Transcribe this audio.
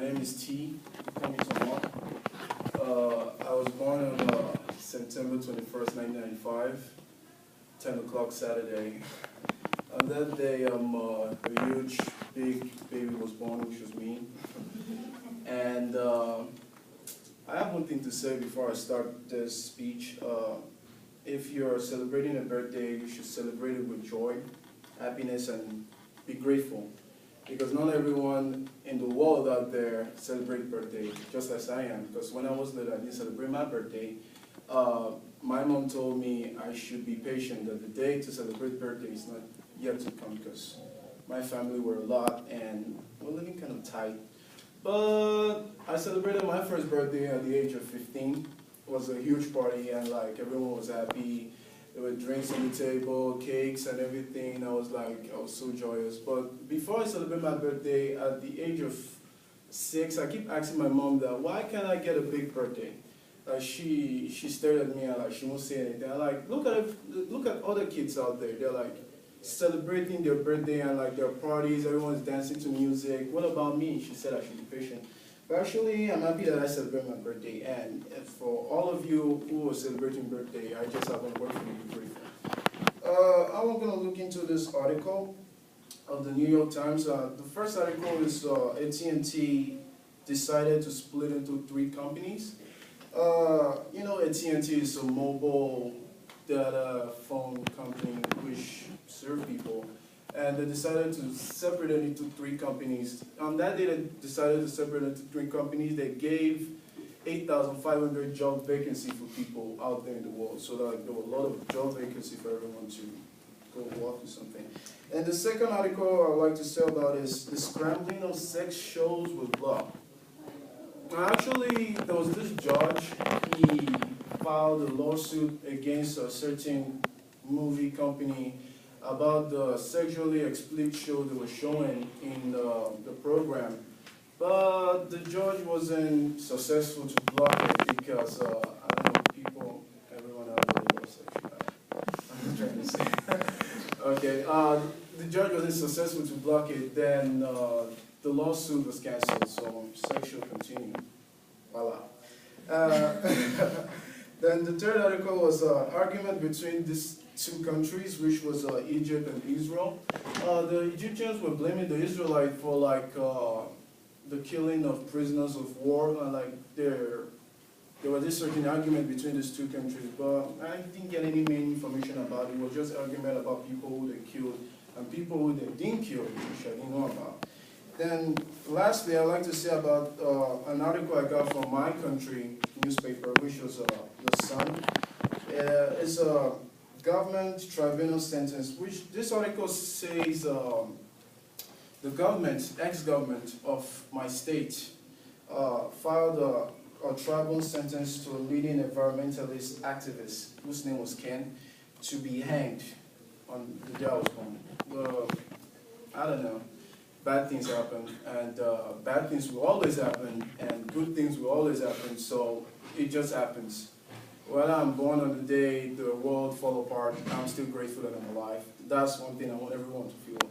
name is T. Call me Tamar. I was born on September 21st, 1995, 10 o'clock Saturday. On that day, a huge, big baby was born, which was me. And I have one thing to say before I start this speech. If you're celebrating a birthday, you should celebrate it with joy, happiness, and be grateful. Because not everyone in the world out there celebrate birthday, just as I am. Because when I was little, I didn't celebrate my birthday. My mom told me I should be patient, that the day to celebrate birthday is not yet to come, because my family were a lot and we're living kind of tight. But I celebrated my first birthday at the age of 15. It was a huge party, and like everyone was happy. There were drinks on the table, cakes and everything. I was so joyous. But before I celebrate my birthday, at the age of 6, I keep asking my mom that, why can't I get a big birthday? She stared at me and she won't say anything. I'm like, look at other kids out there. They're like celebrating their birthday and like their parties. Everyone's dancing to music. What about me? She said I should be patient. But actually, I'm happy that I celebrate my birthday. And for all of you who are celebrating birthday, I just have one word for you to be grateful. I'm going to look into this article of the New York Times. The first article is AT&T decided to split into 3 companies. AT&T is a mobile data phone company which serve people. And they decided to separate it into 3 companies. On that day, they decided to separate it into 3 companies. They gave 8,500 job vacancy for people out there in the world. So there were a lot of job vacancy for everyone to go work or something. And the second article I'd like to say about is the scrambling of sex shows with law. Actually, there was this judge. He filed a lawsuit against a certain movie company about the sexually explicit show they were showing in the program. But the judge wasn't successful to block it because, I don't know, everyone out there was sexual. I'm trying to say. Okay, the judge wasn't successful to block it, then the lawsuit was canceled, so sex show continued. Voila. Then the third article was an argument between these 2 countries, which was Egypt and Israel. The Egyptians were blaming the Israelites for the killing of prisoners of war, and there was this certain argument between these 2 countries, but I didn't get any main information about it. It was just argument about people who they killed and people who they didn't kill, which I didn't know about. Then lastly, I'd like to say about an article I got from my country newspaper, which was The Sun. It's a government tribunal sentence, which this article says the government, ex-government of my state, filed a tribunal sentence to a leading environmentalist activist, whose name was Ken, to be hanged on the day I was born. Well, I don't know. Bad things happen, and bad things will always happen, and good things will always happen, so it just happens. Whether I'm born on the day the world fall apart, I'm still grateful that I'm alive. That's one thing I want everyone to feel.